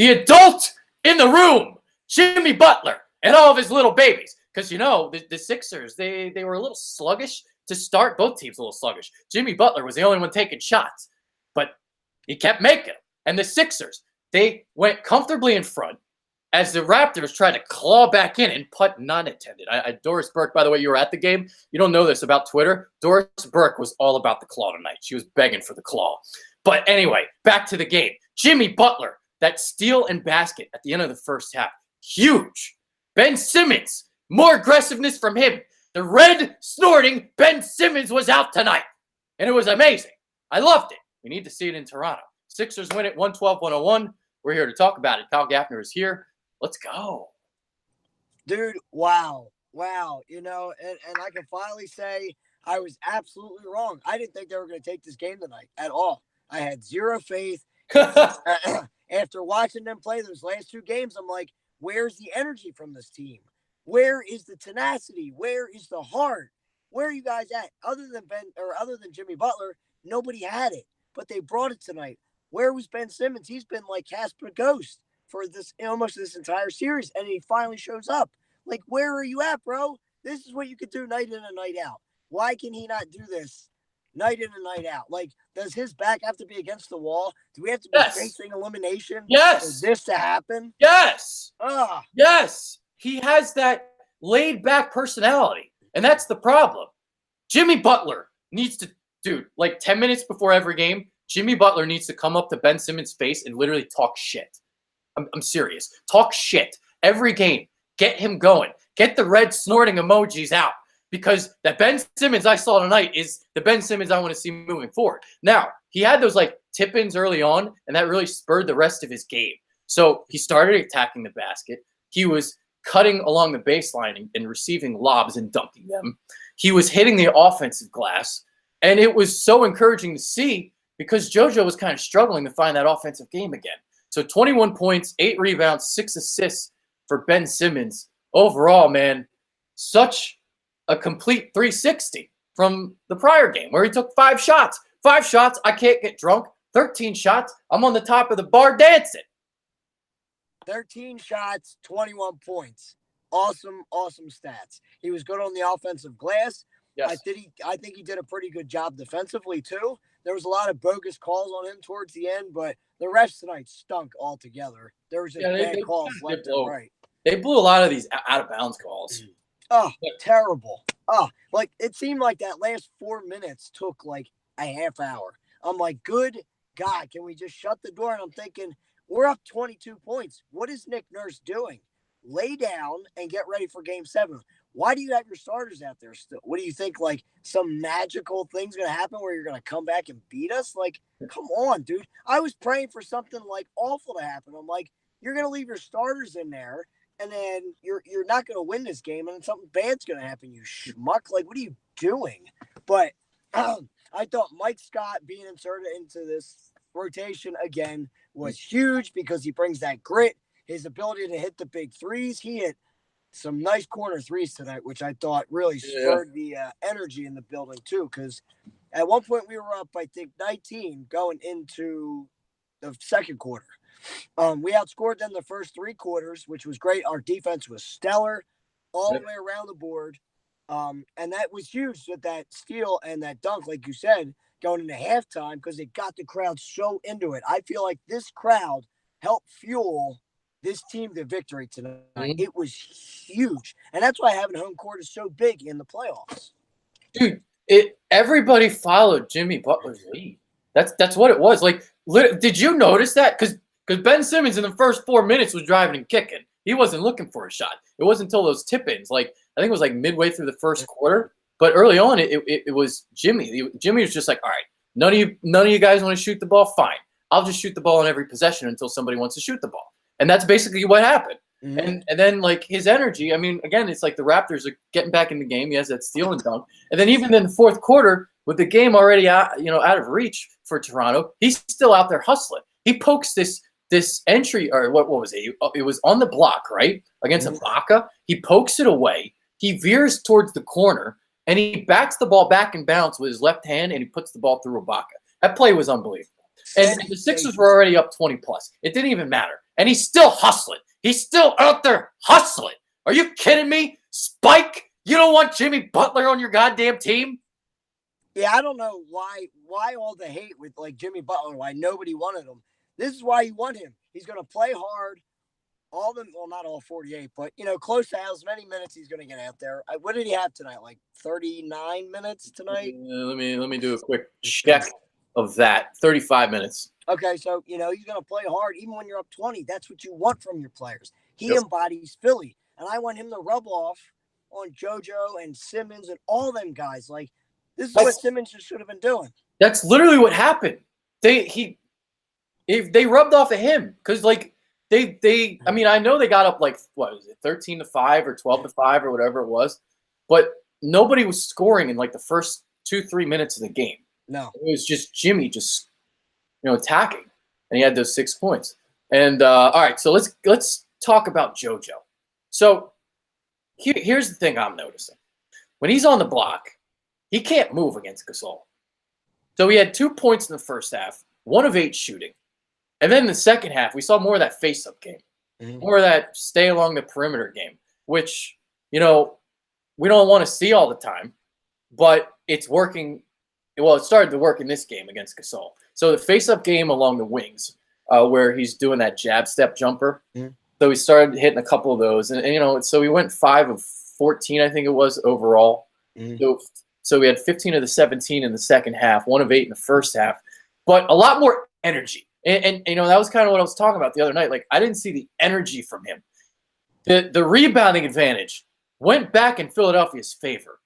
the adult in the room, Jimmy Butler, and all of his little babies. Because, the Sixers, they were a little sluggish to start. Both teams a little sluggish. Jimmy Butler was the only one taking shots, but he kept making them. And the Sixers, they went comfortably in front as the Raptors tried to claw back in, and putt not intended. Doris Burke, by the way, you were at the game. You don't know this about Twitter. Doris Burke was all about the claw tonight. She was begging for the claw. But anyway, back to the game. Jimmy Butler, that steal and basket at the end of the first half, huge. Ben Simmons, more aggressiveness from him. The red snorting Ben Simmons was out tonight, and it was amazing. I loved it. We need to see it in Toronto. Sixers win it 112-101. We're here to talk about it. Kyle Gaffner is here. Let's go. Dude, wow. And I can finally say I was absolutely wrong. I didn't think they were going to take this game tonight at all. I had zero faith. After watching them play those last two games, I'm like, where's the energy from this team? Where is the tenacity? Where is the heart? Where are you guys at? Other than Jimmy Butler, nobody had it, but they brought it tonight. Where was Ben Simmons? He's been like Casper Ghost for almost this entire series, and he finally shows up. Like, where are you at, bro? This is what you could do night in and night out. Why can he not do this night in and night out? Like, does his back have to be against the wall? Do we have to be facing elimination for this to happen? Yes. Yes. He has that laid-back personality, and that's the problem. Jimmy Butler needs to, 10 minutes before every game, Jimmy Butler needs to come up to Ben Simmons' face and literally talk shit. I'm serious. Talk shit every game. Get him going. Get the red snorting emojis out, because that Ben Simmons I saw tonight is the Ben Simmons I want to see moving forward. Now, he had those tip-ins early on, and that really spurred the rest of his game. So he started attacking the basket. He was cutting along the baseline and receiving lobs and dunking them. He was hitting the offensive glass, and it was so encouraging to see, because JoJo was kind of struggling to find that offensive game again. So 21 points, 8 rebounds, 6 assists for Ben Simmons. Overall, man, such a complete 360 from the prior game where he took 5 shots. 5 shots, I can't get drunk. 13 shots, I'm on the top of the bar dancing. 13 shots, 21 points. Awesome stats. He was good on the offensive glass. Yes. I think he did a pretty good job defensively, too. There was a lot of bogus calls on him towards the end, but the refs tonight stunk altogether. There was just bad calls left and right. They blew a lot of these out-of-bounds calls. Oh, terrible. Oh, it seemed like that last 4 minutes took a half hour. I'm like, good God, can we just shut the door? And I'm thinking, we're up 22 points. What is Nick Nurse doing? Lay down and get ready for Game 7. Why do you have your starters out there still? What do you think, some magical thing's going to happen where you're going to come back and beat us? Come on, dude. I was praying for something, awful to happen. I'm like, you're going to leave your starters in there, and then you're not going to win this game, and then something bad's going to happen, you schmuck. What are you doing? But I thought Mike Scott being inserted into this rotation again was huge, because he brings that grit, his ability to hit the big threes. He hit some nice corner threes tonight, which I thought really spurred the energy in the building too, because at one point we were up, I think, 19 going into the second quarter. We outscored them the first 3 quarters, which was great. Our defense was stellar all the way around the board. And that was huge with that steal and that dunk, like you said, going into halftime, because it got the crowd so into it. I feel like this crowd helped fuel this team to victory tonight. It was huge. And that's why having home court is so big in the playoffs. Dude, everybody followed Jimmy Butler's lead. That's what it was. Did you notice that? Because Ben Simmons in the first 4 minutes was driving and kicking. He wasn't looking for a shot. It wasn't until those tip-ins. I think it was midway through the first quarter. But early on, it was Jimmy. Jimmy was just all right, none of you guys want to shoot the ball? Fine. I'll just shoot the ball on every possession until somebody wants to shoot the ball. And that's basically what happened. Mm-hmm. And then his energy, again, it's the Raptors are getting back in the game. He has that steal and dunk. And then even in the fourth quarter, with the game already out of reach for Toronto, he's still out there hustling. He pokes this entry, or what was it? It was on the block, right? Against Ibaka. He pokes it away. He veers towards the corner, and he backs the ball back in bounds with his left hand, and he puts the ball through Ibaka. That play was unbelievable. And the Sixers were already up 20 plus. It didn't even matter. And he's still hustling. He's still out there hustling. Are you kidding me? Spike, you don't want Jimmy Butler on your goddamn team? Yeah, I don't know why all the hate with like Jimmy Butler, why nobody wanted him. This is why you want him. He's going to play hard. Not all 48, but, close to as many minutes he's going to get out there. What did he have tonight? Like 39 minutes tonight? Let me do a quick check of that. 35 minutes. Okay, so, he's going to play hard. Even when you're up 20, that's what you want from your players. He embodies Philly, and I want him to rub off on JoJo and Simmons and all them guys. Like, this is what Simmons should have been doing. That's literally what happened. They rubbed off of him because, like, I mean, I know they got up like, what was it, 13-5 or 12-5 or whatever it was, but nobody was scoring in like the first 2-3 minutes of the game. No, it was just Jimmy attacking, and he had those 6 points. And all right, so let's talk about JoJo. So here's the thing I'm noticing: when he's on the block, he can't move against Gasol. So he had 2 points in the first half, 1 of 8 shooting. And then in the second half, we saw more of that face-up game, more of that stay along the perimeter game, which, we don't want to see all the time, but it's working. Well, it started to work in this game against Gasol. So the face-up game along the wings, where he's doing that jab step jumper. So we started hitting a couple of those. And so we went 5 of 14, I think it was, overall. So we had 15 of the 17 in the second half, 1 of 8 in the first half, but a lot more energy. And that was kind of what I was talking about the other night. Like, I didn't see the energy from him. The rebounding advantage went back in Philadelphia's favor.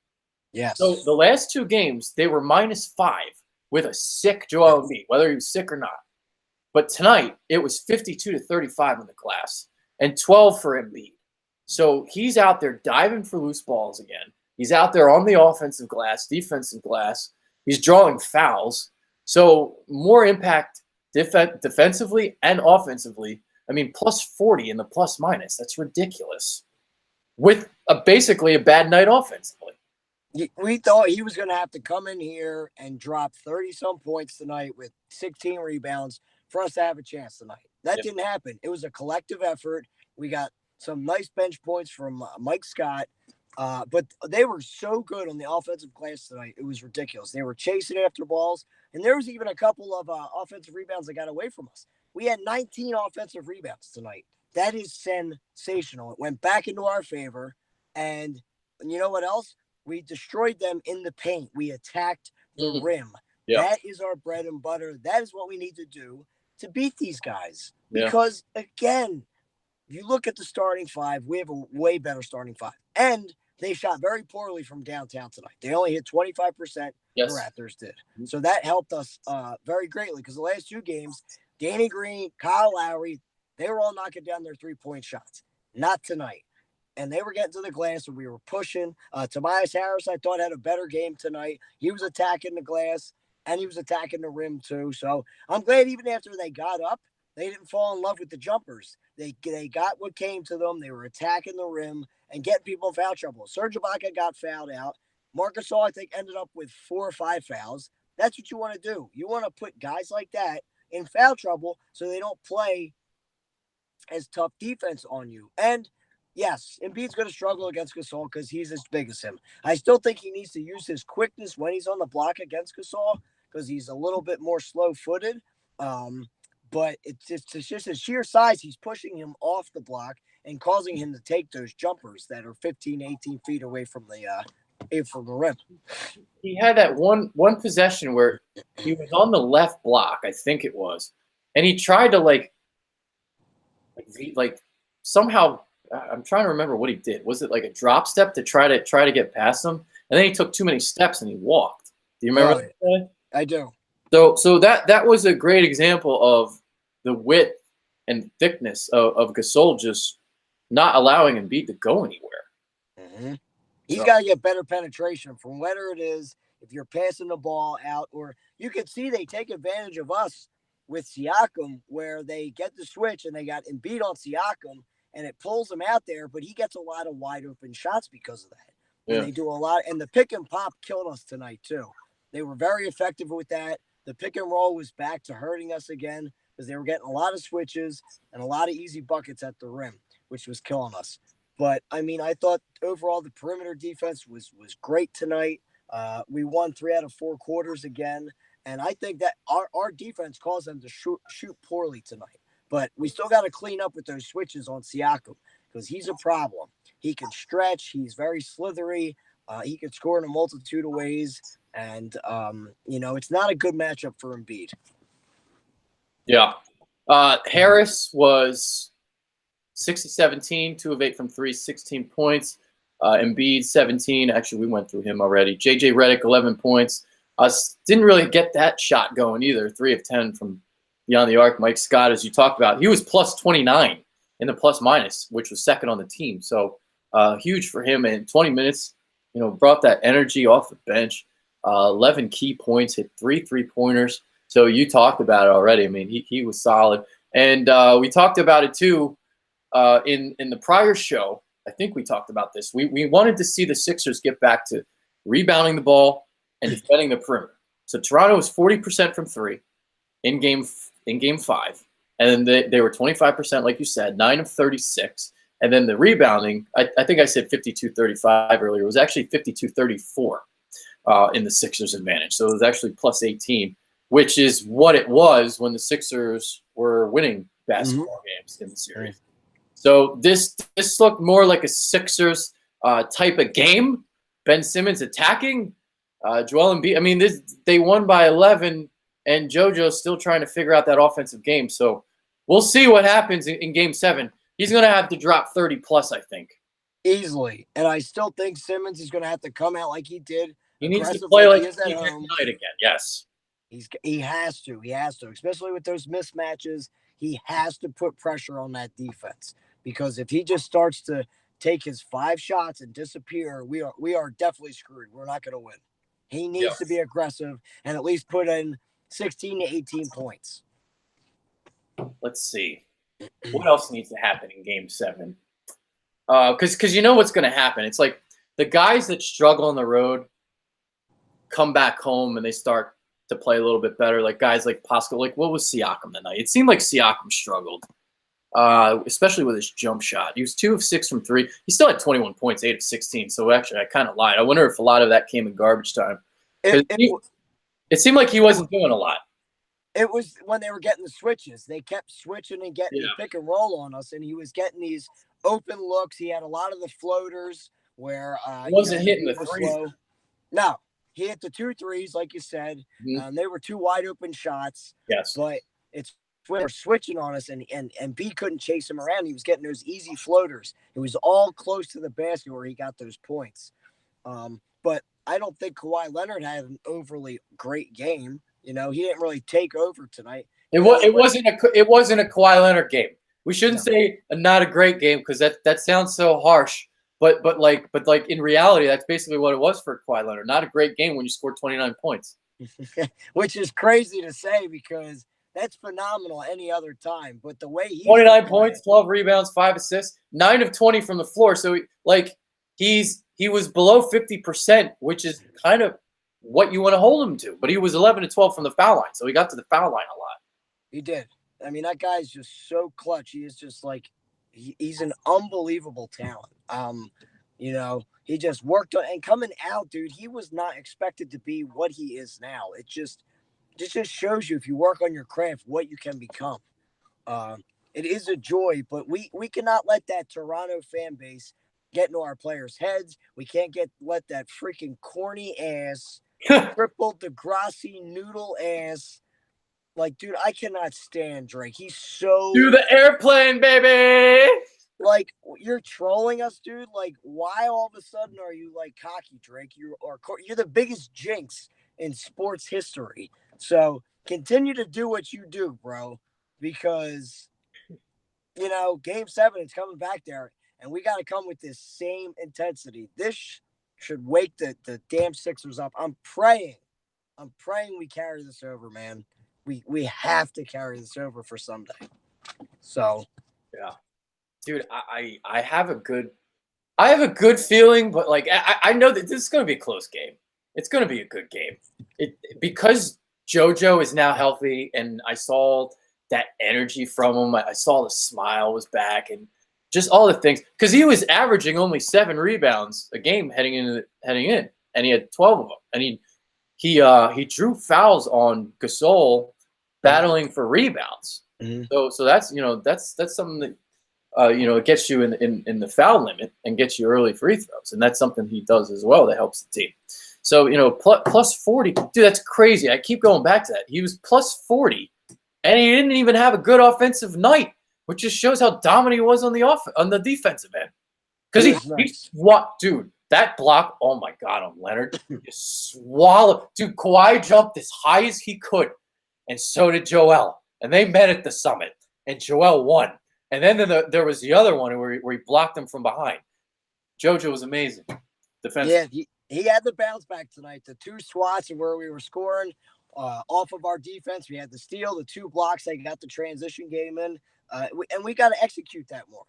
Yes. So the last 2 games, they were -5 with a sick Joel Embiid, whether he was sick or not. But tonight, it was 52-35 in the glass and 12 for Embiid. So he's out there diving for loose balls again. He's out there on the offensive glass, defensive glass. He's drawing fouls. So more impact defensively and offensively. I mean, +40 in the plus-minus. That's ridiculous. With basically a bad night offensively. We thought he was going to have to come in here and drop 30-some points tonight with 16 rebounds for us to have a chance tonight. That didn't happen. It was a collective effort. We got some nice bench points from Mike Scott. But they were so good on the offensive glass tonight. It was ridiculous. They were chasing after balls, and there was even a couple of offensive rebounds that got away from us. We had 19 offensive rebounds tonight. That is sensational. It went back into our favor, and you know what else? We destroyed them in the paint. We attacked the rim. Yeah. That is our bread and butter. That is what we need to do to beat these guys. Yeah. Because, again, if you look at the starting 5, we have a way better starting 5. And they shot very poorly from downtown tonight. They only hit 25%. Yes. The Raptors did. So that helped us very greatly because the last 2 games, Danny Green, Kyle Lowry, they were all knocking down their 3-point shots. Not tonight. And they were getting to the glass and we were pushing. Tobias Harris, I thought, had a better game tonight. He was attacking the glass and he was attacking the rim too. So I'm glad even after they got up, they didn't fall in love with the jumpers. They got what came to them. They were attacking the rim and getting people in foul trouble. Serge Ibaka got fouled out. Marc Gasol, I think, ended up with 4 or 5 fouls. That's what you want to do. You want to put guys like that in foul trouble so they don't play as tough defense on you. And yes, Embiid's going to struggle against Gasol because he's as big as him. I still think he needs to use his quickness when he's on the block against Gasol because he's a little bit more slow-footed. But it's just his sheer size. He's pushing him off the block and causing him to take those jumpers that are 15, 18 feet away from the rim. He had that one possession where he was on the left block, I think it was, and he tried to like somehow. I'm trying to remember what he did. Was it like a drop step to try to get past him, and then he took too many steps and he walked? Do you remember that? I do. So that was a great example of the width and thickness of Gasol just not allowing Embiid to go anywhere. Mm-hmm. He's got to get better penetration from whether it is if you're passing the ball out, or you can see they take advantage of us with Siakam where they get the switch and they got Embiid on Siakam and it pulls him out there, but he gets a lot of wide open shots because of that. Yeah. And they do a lot, and the pick and pop killed us tonight too. They were very effective with that. the pick and roll was back to hurting us again because they were getting a lot of switches and a lot of easy buckets at the rim, which was killing us. But I mean, I thought overall the perimeter defense was great tonight. We won 3 out of 4 quarters again, and I think that our defense caused them to shoot poorly tonight. But we still got to clean up with those switches on Siakam because he's a problem. He can stretch. He's very slithery. He can score in a multitude of ways. And, it's not a good matchup for Embiid. Yeah. Harris was 6-17, 2 of 8 from 3, 16 points. Embiid, 17. Actually, we went through him already. JJ Redick, 11 points. Didn't really get that shot going either. 3 of 10 from beyond the arc. Mike Scott, as you talked about, he was plus 29 in the plus minus, which was second on the team. So huge for him. And 20 minutes, brought that energy off the bench. 11 key points, hit 3 3-pointers. So you talked about it already. I mean, he was solid. And we talked about it too in the prior show. I think we talked about this. We wanted to see the Sixers get back to rebounding the ball and defending the perimeter. So Toronto was 40% from 3 in game 5. And then they were 25%, like you said, 9 of 36. And then the rebounding, I think I said 52-35 earlier. It was actually 52-34 in the Sixers' advantage. So it was actually plus 18, which is what it was when the Sixers were winning basketball games in the series. So this looked more like a Sixers type of game. Ben Simmons attacking, Joel Embiid. I mean, they won by 11, and JoJo's still trying to figure out that offensive game. So we'll see what happens in Game 7. He's going to have to drop 30-plus, I think. Easily. And I still think Simmons is going to have to come out like he did. He needs to play like he did at home tonight again, yes. He has to, especially with those mismatches. He has to put pressure on that defense because if he just starts to take his 5 shots and disappear, we are definitely screwed. We're not going to win. He needs to be aggressive and at least put in 16 to 18 points. Let's see. What else needs to happen in Game 7? Because you know what's going to happen. It's like the guys that struggle on the road come back home and they start to play a little bit better. Like guys like Pascal. Like what was Siakam tonight? It seemed like Siakam struggled, especially with his jump shot. He was 2 of 6 from 3. He still had 21 points, 8 of 16. So actually, I kind of lied. I wonder if a lot of that came in garbage time. It seemed like he wasn't doing a lot. It was when they were getting the switches. They kept switching and getting the pick and roll on us, and he was getting these open looks. He had a lot of the floaters where he wasn't hitting the threes. No, he hit the 2 threes, like you said. They were 2 wide open shots. Yes, but it's when they're switching on us, and B couldn't chase him around. He was getting those easy floaters. It was all close to the basket where he got those points. But I don't think Kawhi Leonard had an overly great game. He didn't really take over tonight. It wasn't a Kawhi Leonard game. We shouldn't say not a great game because that sounds so harsh. But like in reality, that's basically what it was for Kawhi Leonard. Not a great game when you scored 29 points. Which is crazy to say because that's phenomenal any other time. But the way 29 points, 12 rebounds, 5 assists, 9 of 20 from the floor. So he was below 50%, which is kind of what you want to hold him to. But he was 11 to 12 from the foul line. So he got to the foul line a lot. He did. I mean, that guy's just so clutch. He is just like he's an unbelievable talent. He just worked on and coming out, dude. He was not expected to be what he is now. It just shows you if you work on your craft what you can become. It is a joy, but we cannot let that Toronto fan base get into our players' heads. We can't let that freaking corny ass triple Degrassi noodle ass. Like, dude, I cannot stand Drake. He's so do the airplane, baby. Like, you're trolling us, dude. Like, why all of a sudden are you like cocky, Drake? You're the biggest jinx in sports history. So continue to do what you do, bro. Because Game 7 is coming back there, and we got to come with this same intensity. This should wake the damn Sixers up. I'm praying we carry this over, man. We have to carry this over for Sunday. So, yeah, dude, I have a good feeling, but like I know that this is going to be a close game. It's going to be a good game. Because JoJo is now healthy, and I saw that energy from him. I saw the smile was back, and just all the things, because he was averaging only 7 rebounds a game heading in, and he had 12 of them, and he drew fouls on Gasol, battling for rebounds. So that's that's something that it gets you in the foul limit and gets you early free throws, and that's something he does as well that helps the team. So plus 40, dude, that's crazy. I keep going back to that. He was plus 40, and he didn't even have a good offensive night, which just shows how dominant he was on the defensive end. Because dude, that block, oh my God, on Leonard, just swallowed. Dude, Kawhi jumped as high as he could, and so did Joel, and they met at the summit, and Joel won. And then there was the other one where he blocked him from behind. JoJo was amazing. Defensive. Yeah, he had the bounce back tonight. The 2 swats of where we were scoring off of our defense. We had the steal, the 2 blocks. They got the transition game in. And we got to execute that more.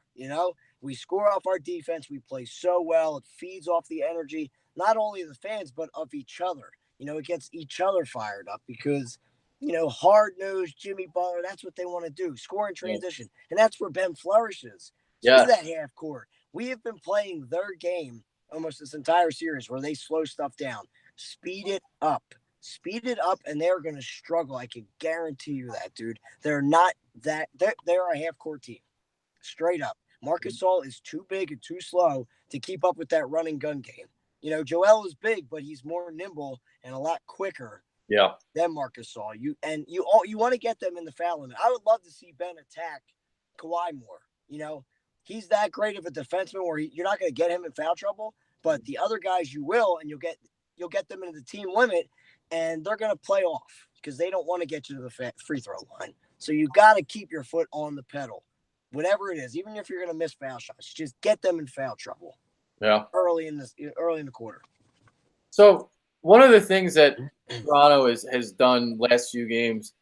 We score off our defense. We play so well. It feeds off the energy, not only of the fans, but of each other. It gets each other fired up because, hard-nosed Jimmy Butler, that's what they want to do, score in transition. And that's where Ben flourishes. Yeah. That half court. We have been playing their game almost this entire series where they slow stuff down. Speed it up, and they're going to struggle. I can guarantee you that, dude. They're not that. They're a half-court team, straight up. Marc Gasol is too big and too slow to keep up with that running gun game. Joel is big, but he's more nimble and a lot quicker than Marc Gasol. You want to get them in the foul limit. I would love to see Ben attack Kawhi more. He's that great of a defenseman where you're not going to get him in foul trouble, but the other guys you will, and you'll get them into the team limit, and they're going to play off because they don't want to get you to the free throw line. So you got to keep your foot on the pedal, whatever it is. Even if you're going to miss foul shots, just get them in foul trouble. Yeah, early in the quarter. So one of the things that Toronto has done last few games,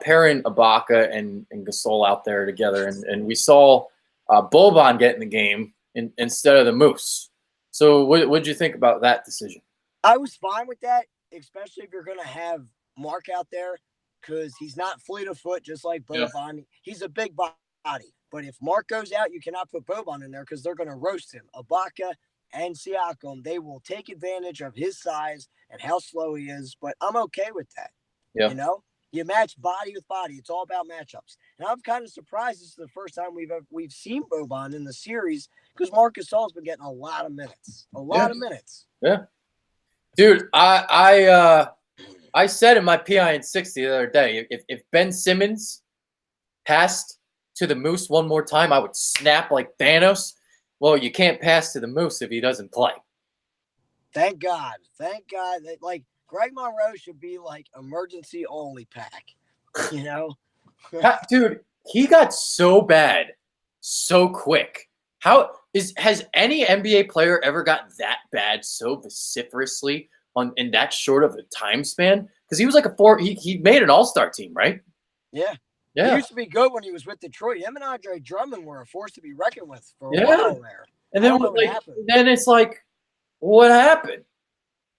pairing Ibaka and Gasol out there together, and we saw Boban get in the game instead of the Moose. So what did you think about that decision? I was fine with that, especially if you're going to have Mark out there, because he's not fleet of foot just like Boban. Yeah. He's a big body. But if Mark goes out, you cannot put Boban in there because they're going to roast him. Ibaka and Siakam, they will take advantage of his size and how slow he is. But I'm okay with that. Yeah. You match body with body. It's all about matchups. And I'm kind of surprised this is the first time we've seen Boban in the series because Marc Gasol's been getting a lot of minutes. A lot of minutes. Yeah. Dude, I said in my PIN6 the other day, if Ben Simmons passed to the Moose one more time, I would snap like Thanos. Well, you can't pass to the Moose if he doesn't play. Thank God. That, Greg Monroe should be like emergency only pack, Dude, he got so bad so quick. Has any NBA player ever gotten that bad so vociferously in that short of a time span? Because he was like he made an all-star team, right? Yeah. He used to be good when he was with Detroit. Him and Andre Drummond were a force to be reckoned with for a while there. And then it's like, what happened?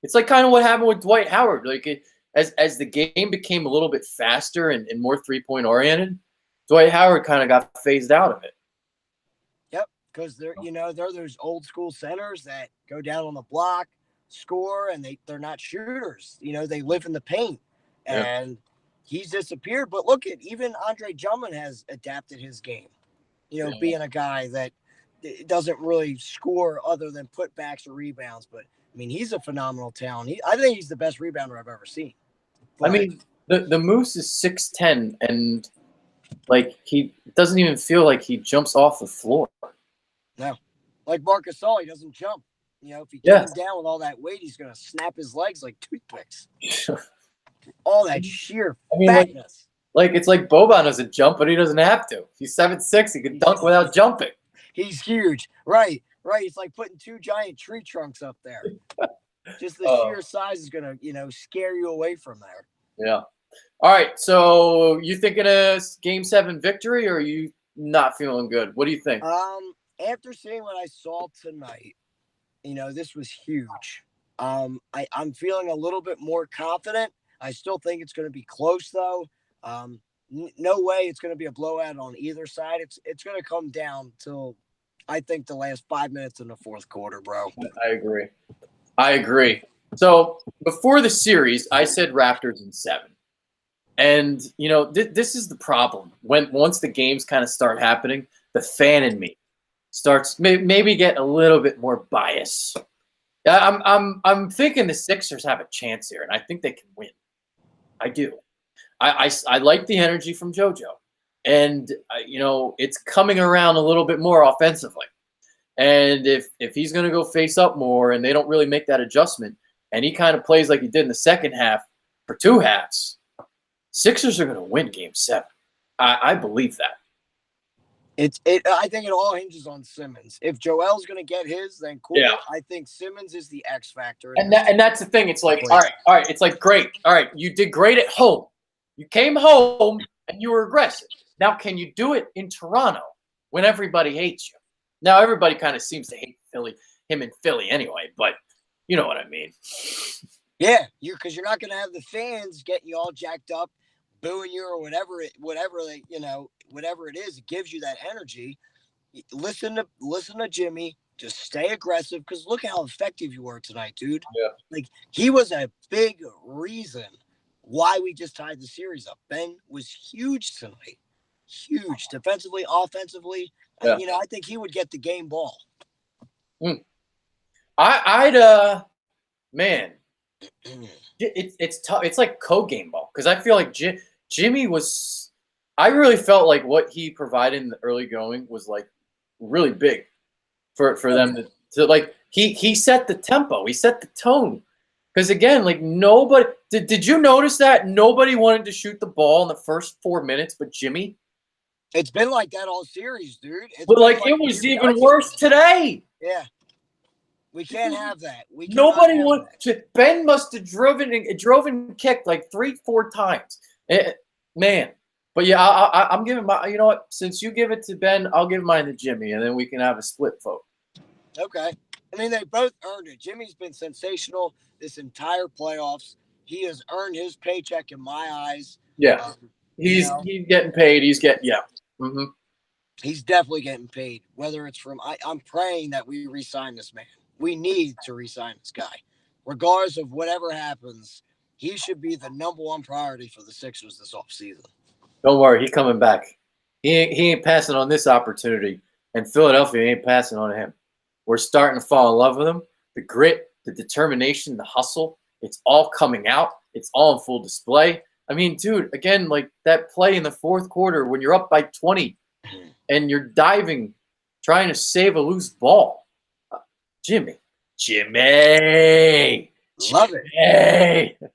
It's like kind of what happened with Dwight Howard. As the game became a little bit faster and more three-point oriented, Dwight Howard kind of got phased out of it. Yep, because they're those old school centers that go down on the block, score, and they're not shooters. They live in the paint, and he's disappeared. But look at even Andre Drummond has adapted his game. Being a guy that doesn't really score other than putbacks or rebounds, but I mean, he's a phenomenal talent. I think he's the best rebounder I've ever seen. But, I mean, the Moose is 6'10", and he doesn't even feel like he jumps off the floor. No, like Marc Gasol, he doesn't jump. If he comes down with all that weight, he's gonna snap his legs like toothpicks. All that sheer fatness. It's like Boban doesn't jump, but he doesn't have to. He's 7'6", he can dunk without jumping. He's huge, right? It's like putting 2 giant tree trunks up there. Just the sheer size is going to, scare you away from there. Yeah. All right. So you thinking a Game 7 victory, or are you not feeling good? What do you think? After seeing what I saw tonight, this was huge. I'm feeling a little bit more confident. I still think it's going to be close, though. No way it's going to be a blowout on either side. It's going to come down till I think the last 5 minutes in the fourth quarter, bro. I agree. So before the series, I said Raptors in 7. And, this is the problem. Once the games kind of start happening, the fan in me starts maybe get a little bit more bias. I'm thinking the Sixers have a chance here, and I think they can win. I do. I like the energy from JoJo, and it's coming around a little bit more offensively. And if he's going to go face up more, and they don't really make that adjustment, and he kind of plays like he did in the second half for 2 halves, Sixers are going to win Game 7. I believe that. I think it all hinges on Simmons. If Joel's going to get his, then cool. Yeah. I think Simmons is the X factor. And that's the thing. It's like, all right. It's like, great. All right, you did great at home. You came home and you were aggressive. Now, can you do it in Toronto when everybody hates you? Now, everybody kind of seems to hate him in Philly anyway, but you know what I mean. Yeah, because you're not going to have the fans getting you all jacked up, booing you or whatever it is. It gives you that energy. Listen to Jimmy. Just stay aggressive, because look how effective you were tonight, dude. Yeah. Like, he was a big reason why we just tied the series up. Ben was huge tonight. Huge. Defensively, offensively. Yeah. I think he would get the game ball. Man, it's tough. It's like co-game ball, because I feel like Jimmy was. I really felt like what he provided in the early going was like really big for them to like. He set the tempo. He set the tone. Because again, like nobody did you notice that nobody wanted to shoot the ball in the first 4 minutes, but Jimmy? It's been like that all series, dude. But like it was even worse today. Yeah. We can't have that. Nobody wanted. Ben must have drove and kicked like 3-4 times. Man. But yeah, I'm giving my. You know what? Since you give it to Ben, I'll give mine to Jimmy, and then we can have a split vote. Okay. I mean, they both earned it. Jimmy's been sensational this entire playoffs. He has earned his paycheck in my eyes. Yeah. He's getting paid. He's Mm-hmm. He's definitely getting paid. Whether it's from I'm praying that we re-sign this man. We need to re-sign this guy. Regardless of whatever happens, he should be the number 1 priority for the Sixers this offseason. Don't worry, he's coming back. He ain't passing on this opportunity, and Philadelphia ain't passing on him. We're starting to fall in love with him. The grit, the determination, the hustle, it's all coming out. It's all in full display. I mean, dude, again, like that play in the fourth quarter when you're up by 20 and you're diving, trying to save a loose ball. Jimmy. Love it.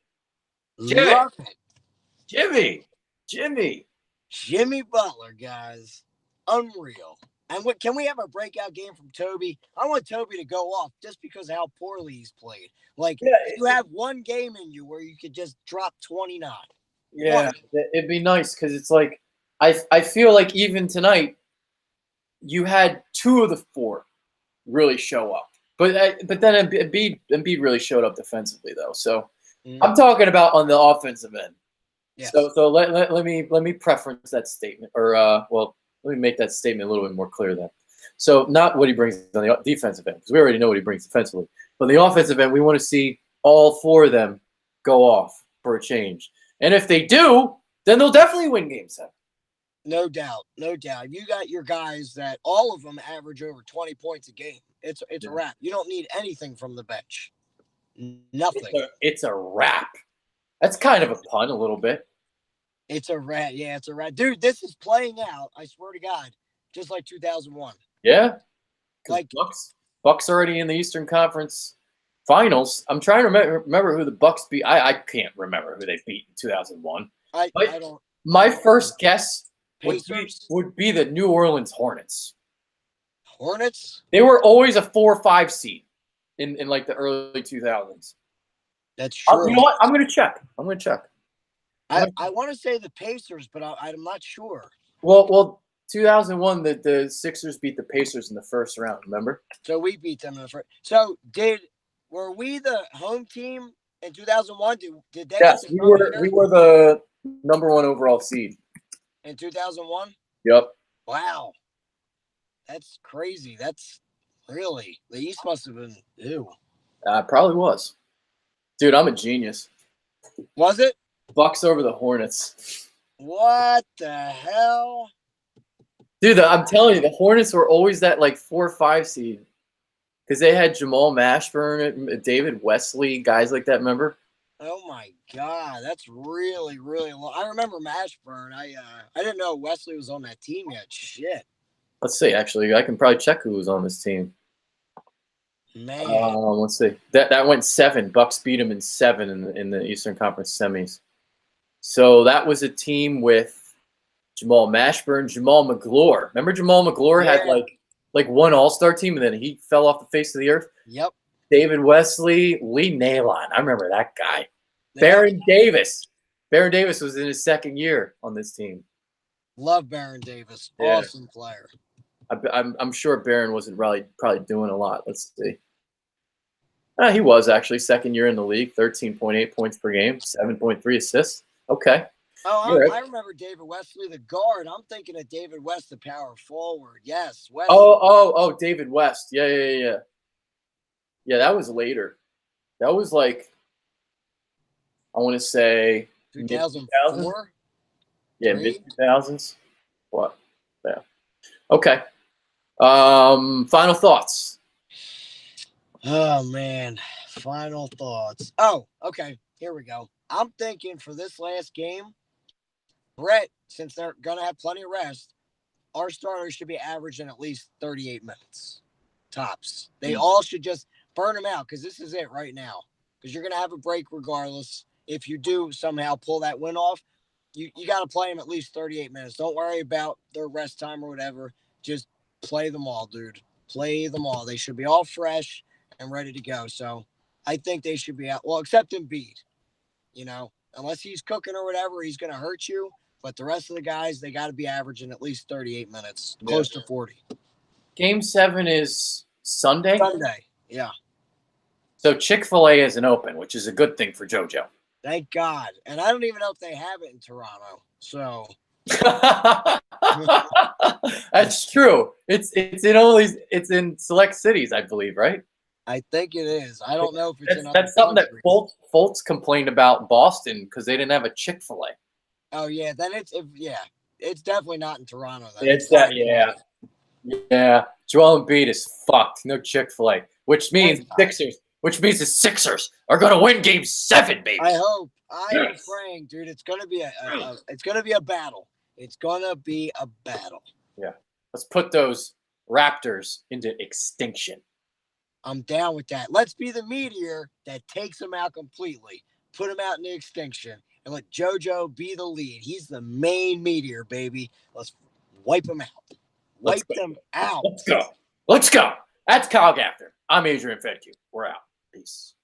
Jimmy Butler, guys. Unreal. And can we have a breakout game from Toby? I want Toby to go off just because of how poorly he's played. Like, you have one game in you where you could just drop 29. Yeah, it'd be nice because it's like I feel like even tonight you had 2 of the 4 really show up. But then Embiid really showed up defensively though. So I'm talking about on the offensive end. Yes. So let me preference that statement, or let me make that statement a little bit more clear then. So not what he brings on the defensive end, because we already know what he brings defensively. But the offensive end, we want to see all 4 of them go off for a change. And if they do, then they'll definitely win Game 7. No doubt. You got your guys that all of them average over 20 points a game. It's a wrap. You don't need anything from the bench. Nothing. It's a wrap. That's kind of a pun a little bit. It's a wrap. Yeah, it's a wrap. Dude, this is playing out, I swear to God, just like 2001. Yeah. Like Bucks already in the Eastern Conference Finals. I'm trying to remember who the Bucks beat. I can't remember who they beat in 2001. I don't. My first guess would be the New Orleans Hornets. Hornets? They were always a 4 or 5 seed in like the early 2000s. That's true. You know what? I'm going to check. I want to say the Pacers, but I'm not sure. Well, 2001, the Sixers beat the Pacers in the first round, remember? So we beat them in the first. So were we the home team In 2001, did they Yes, get the we were the number 1 overall seed. in 2001? Yep. Wow. That's crazy. That's really the East must have been ew. Probably was. Dude, I'm a genius. Was it? Bucks over the Hornets. What the hell? Dude, I'm telling you, the Hornets were always that like 4 or 5 seed. Because they had Jamal Mashburn, David Wesley, guys like that, remember? Oh my God, that's really, really long. I remember Mashburn. I didn't know Wesley was on that team yet. Shit. Let's see, actually. I can probably check who was on this team. Man. Let's see. That went 7. Bucks beat them in 7 in the Eastern Conference semis. So that was a team with Jamal Mashburn, Jamal McGlure. Remember Jamal McGlure had like one All-Star team, and then he fell off the face of the earth? Yep. David Wesley, Lee Nalon. I remember that guy. Baron Davis. Baron Davis was in his 2nd year on this team. Love Baron Davis. Yeah. Awesome player. I'm sure Baron wasn't probably doing a lot. Let's see. He was actually 2nd year in the league, 13.8 points per game, 7.3 assists. Okay. Oh, right. I remember David Wesley, the guard. I'm thinking of David West, the power forward. Yes, West. Oh, David West. Yeah. Yeah, that was later. That was like, I want to say 2004. Yeah, mid-2000s. What? Yeah. Okay. Final thoughts. Oh man, final thoughts. Oh, okay. Here we go. I'm thinking for this last game, Brett, since they're gonna have plenty of rest, our starters should be averaging at least 38 minutes tops. They all should just burn them out because this is it right now. Because you're gonna have a break regardless. If you do somehow pull that win off, you got to play them at least 38 minutes. Don't worry about their rest time or whatever. Just play them all, dude. Play them all. They should be all fresh and ready to go. So I think they should be out. Well, except Embiid, unless he's cooking or whatever, he's going to hurt you. But the rest of the guys, they got to be averaging at least 38 minutes, close to 40. Game 7 is Sunday? Sunday, yeah. So Chick-fil-A isn't open, which is a good thing for JoJo. Thank God. And I don't even know if they have it in Toronto. So that's true. It's in select cities, I believe, right? I think it is. I don't know if it's in that's something countries. That Fultz complained about Boston because they didn't have a Chick-fil-A. Oh yeah, then it's definitely not in Toronto. Then. It's that yeah. Joel Embiid is fucked. No Chick-fil-A, which means the Sixers are going to win Game 7, baby. I hope. I am praying, dude. It's going to be a battle. It's going to be a battle. Yeah. Let's put those Raptors into extinction. I'm down with that. Let's be the meteor that takes them out completely. Put them out into extinction and let JoJo be the lead. He's the main meteor, baby. Let's wipe them out. Wipe them out. Let's go. That's Kyle Gaffner. I'm Adrian Fedke. We're out. Peace.